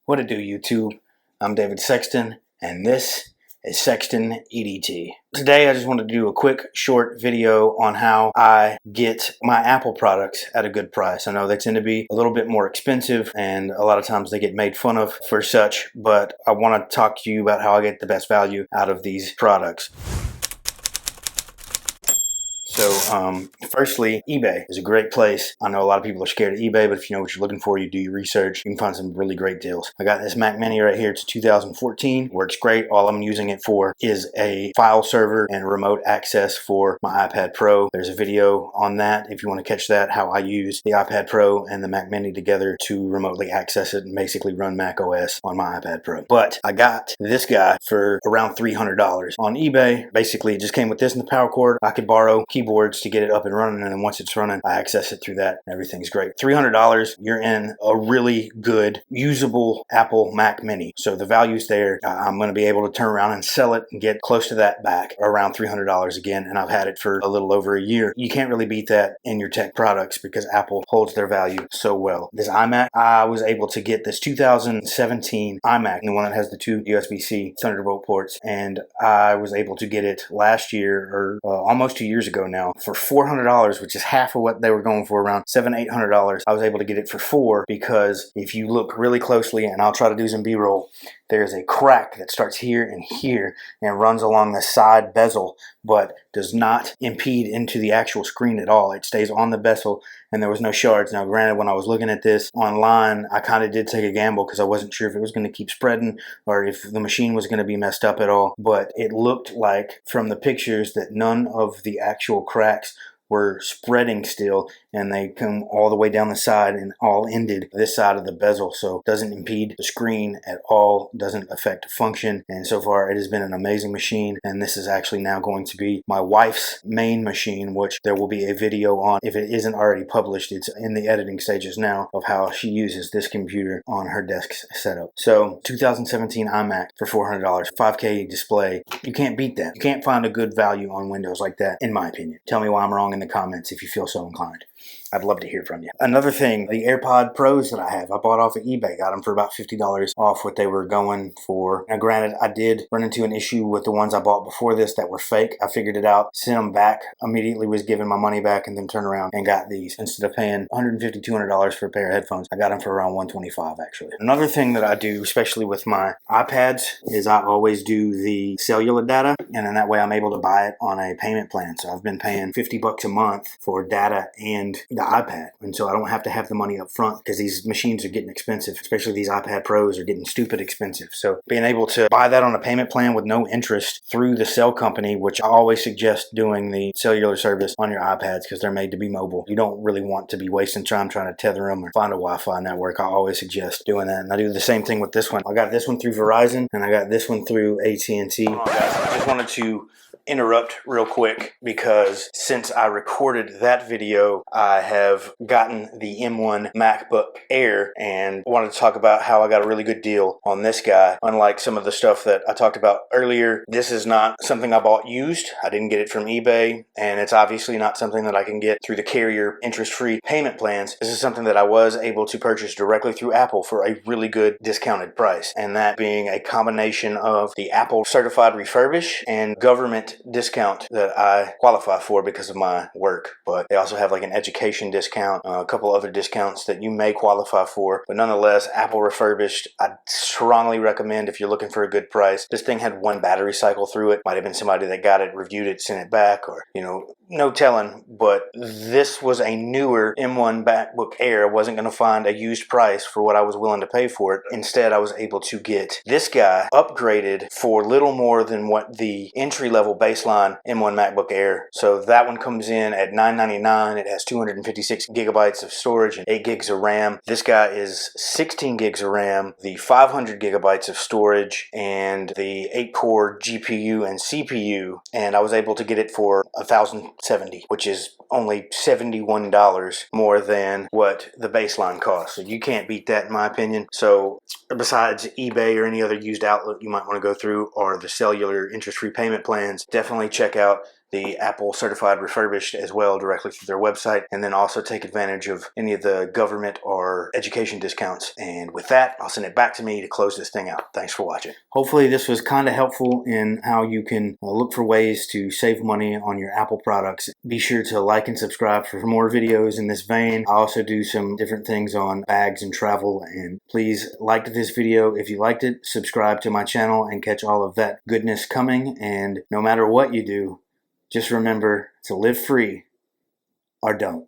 What it do, YouTube? I'm David Sexton, and this is Sexton EDT. Today, I just wanted to do a quick, short video on how I get my Apple products at a good price. I know they tend to be a little bit more expensive, and a lot of times they get made fun of for such, but I want to talk to you about how I get the best value out of these products. So, firstly, eBay is a great place. I know a lot of people are scared of eBay, but if you know what you're looking for, you do your research, you can find some really great deals. I got this Mac Mini right here. It's 2014. Works great. All I'm using it for is a file server and remote access for my iPad Pro. There's a video on that if you want to catch that, how I use the iPad Pro and the Mac Mini together to remotely access it and basically run Mac OS on my iPad Pro. But I got this guy for around $300 on eBay. Basically, it just came with this and the power cord. I could borrow keyboards to get it up and running, and then once it's running, I access it through that. Everything's great. $300, you're in a really good, usable Apple Mac Mini. So the value's there. I'm going to be able to turn around and sell it and get close to that back, around $300 again, and I've had it for a little over a year. You can't really beat that in your tech products because Apple holds their value so well. This iMac, I was able to get this 2017 iMac, the one that has the two USB-C Thunderbolt ports, and I was able to get it last year, or almost 2 years ago now, for $400, which is half of what they were going for, around $700-800. I was able to get it for $4 because if you look really closely, and I'll try to do some B-roll, there's a crack that starts here and runs along the side bezel, but does not impede into the actual screen at all. It stays on the bezel, and there was no shards. Now, granted, when I was looking at this online, I kind of did take a gamble because I wasn't sure if it was going to keep spreading or if the machine was going to be messed up at all. But it looked like from the pictures that none of the actual cracks were spreading still, and they come all the way down the side and all ended this side of the bezel, so it doesn't impede the screen at all, doesn't affect function. And so far it has been an amazing machine, and this is actually now going to be my wife's main machine, which there will be a video on if it isn't already published. It's in the editing stages now of how she uses this computer on her desk setup. So 2017 iMac for $400, 5K display. You can't beat that. You can't find a good value on Windows like that, in my opinion. Tell me why I'm wrong in the comments if you feel so inclined. I'd love to hear from you. Another thing, the AirPod Pros that I have, I bought off of eBay. Got them for about $50 off what they were going for. Now, granted, I did run into an issue with the ones I bought before this that were fake. I figured it out, sent them back, immediately was giving my money back, and then turned around and got these. Instead of paying $150, $200 for a pair of headphones, I got them for around $125 actually. Another thing that I do, especially with my iPads, is I always do the cellular data, and then that way I'm able to buy it on a payment plan. So I've been paying $50 a month for data and the iPad, and so I don't have to have the money up front because these machines are getting expensive, especially these iPad Pros are getting stupid expensive. So being able to buy that on a payment plan with no interest through the cell company, which I always suggest doing the cellular service on your iPads because they're made to be mobile. You don't really want to be wasting time trying to tether them or find a Wi-Fi network. I always suggest doing that, and I do the same thing with this one. I got this one through Verizon, and I got this one through AT&T. I just wanted to interrupt real quick because since I recorded that video, I have gotten the M1 MacBook Air and wanted to talk about how I got a really good deal on this guy. Unlike some of the stuff that I talked about earlier, this is not something I bought used. I didn't get it from eBay, and it's obviously not something that I can get through the carrier interest-free payment plans. This is something that I was able to purchase directly through Apple for a really good discounted price, and that being a combination of the Apple certified refurbished and government discount that I qualify for because of my work. But they also have like an education discount, a couple other discounts that you may qualify for, but nonetheless, Apple Refurbished, I strongly recommend if you're looking for a good price. This thing had one battery cycle through it. Might have been somebody that got it, reviewed it, sent it back, or no telling, but this was a newer M1 MacBook Air. I wasn't going to find a used price for what I was willing to pay for it. Instead, I was able to get this guy upgraded for little more than what the entry-level baseline M1 MacBook Air. So that one comes in at $999. It has 256 gigabytes of storage and 8 gigs of RAM. This guy is 16 gigs of RAM, the 500 gigabytes of storage, and the 8-core GPU and CPU. And I was able to get it for $1,070, which is only $71 more than what the baseline costs. So you can't beat that in my opinion. So besides eBay or any other used outlet you might want to go through, or the cellular interest-free payment plans, definitely check out the Apple certified refurbished as well directly through their website, and then also take advantage of any of the government or education discounts. And with that, I'll send it back to me to close this thing out. Thanks for watching. Hopefully this was kind of helpful in how you can look for ways to save money on your Apple products. Be sure to like and subscribe for more videos in this vein. I also do some different things on bags and travel, and please like this video if you liked it, subscribe to my channel, and catch all of that goodness coming. And no matter what you do, just remember to live free or don't.